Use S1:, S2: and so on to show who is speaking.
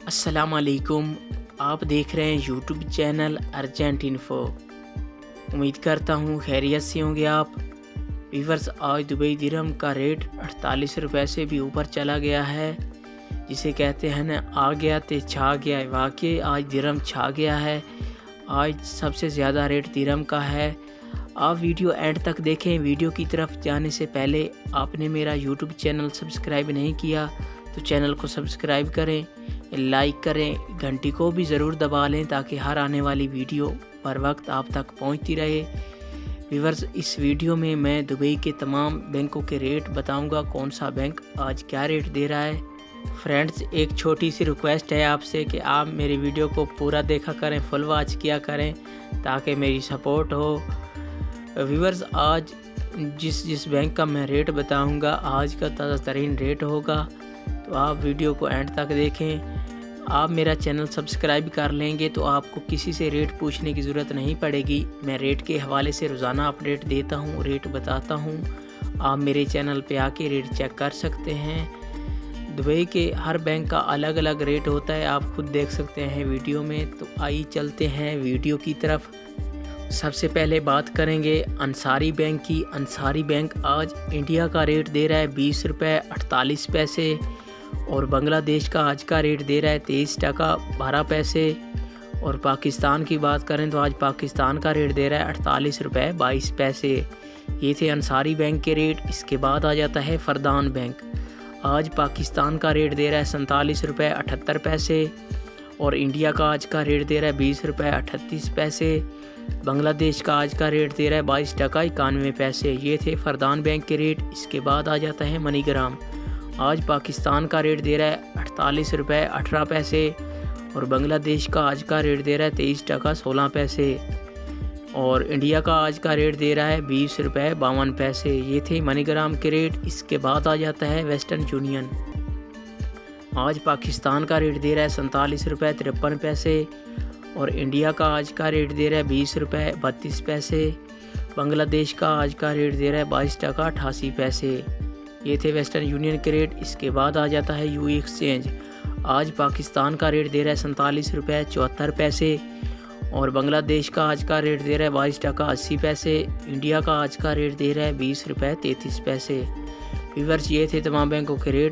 S1: अस्सलाम वालेकुम। आप देख रहे हैं यूट्यूब चैनल अर्जेंट इन्फो। उम्मीद करता हूँ खैरियत से होंगे आप। व्यूअर्स, आज दुबई दिरहम का रेट 48 रुपये से भी ऊपर चला गया है, जिसे कहते हैं ना आ गया तो छा गया। वाकई आज दिरहम छा गया है। आज सबसे ज़्यादा रेट दिरहम का है। आप वीडियो एंड तक देखें। वीडियो की तरफ जाने से पहले आपने मेरा यूट्यूब चैनल सब्सक्राइब नहीं किया तो चैनल को सब्सक्राइब करें, लाइक करें, घंटी को भी ज़रूर दबा लें ताकि हर आने वाली वीडियो पर वक्त आप तक पहुंचती रहे। व्यूअर्स, इस वीडियो में मैं दुबई के तमाम बैंकों के रेट बताऊंगा, कौन सा बैंक आज क्या रेट दे रहा है। फ्रेंड्स, एक छोटी सी रिक्वेस्ट है आपसे कि आप मेरी वीडियो को पूरा देखा करें, फुल वॉच किया करें ताकि मेरी सपोर्ट हो। व्यूअर्स, आज जिस बैंक का मैं रेट बताऊंगा आज का ताज़ा तरीन रेट होगा, तो आप वीडियो को एंड तक देखें। आप मेरा चैनल सब्सक्राइब कर लेंगे तो आपको किसी से रेट पूछने की ज़रूरत नहीं पड़ेगी। मैं रेट के हवाले से रोज़ाना अपडेट देता हूँ, रेट बताता हूँ। आप मेरे चैनल पे आके रेट चेक कर सकते हैं। दुबई के हर बैंक का अलग अलग रेट होता है, आप खुद देख सकते हैं वीडियो में। तो आइए चलते हैं वीडियो की तरफ। सबसे पहले बात करेंगे अंसारी बैंक की। अंसारी बैंक आज इंडिया का रेट दे रहा है 20 रुपये 48 पैसे और बांग्लादेश का आज का रेट दे रहा है 23 टका 12 पैसे। और पाकिस्तान की बात करें तो आज पाकिस्तान का रेट दे रहा है 48 रुपये 22 पैसे। ये थे अंसारी बैंक के रेट। इसके बाद आ जाता है फरदान बैंक। आज पाकिस्तान का रेट दे रहा है 47 रुपये 78 पैसे और इंडिया का आज का रेट दे रहा है 20 रुपये 38 पैसे। बांग्लादेश का आज का रेट दे रहा है 22 टका 91 पैसे। ये थे फरदान बैंक के रेट। इसके बाद आ जाता है मनीग्राम। आज पाकिस्तान का रेट दे रहा है 48 रुपये 18 पैसे और बांग्लादेश का आज का रेट दे रहा है 23 टका 16 पैसे और इंडिया का आज का रेट दे रहा है 20 रुपये 52 पैसे। ये थे मनीग्राम के रेट। इसके बाद आ जाता है वेस्टर्न यूनियन। आज पाकिस्तान का रेट दे रहा है 47 रुपये 53 पैसे और इंडिया का आज का रेट दे रहा है 20 रुपये 32 पैसे। बांग्लादेश का आज का रेट दे रहा है 22 टका 88 पैसे। ये थे वेस्टर्न यूनियन के रेट। इसके बाद आ जाता है यूई एक्सचेंज। आज पाकिस्तान का रेट दे रहा है 47 रुपये 74 पैसे और बांग्लादेश का आज का रेट दे रहा है 22 टका 80 पैसे। इंडिया का आज का रेट दे रहा है 20 रुपये 33 पैसे। व्यूअर्स, ये थे तमाम बैंकों के रेट।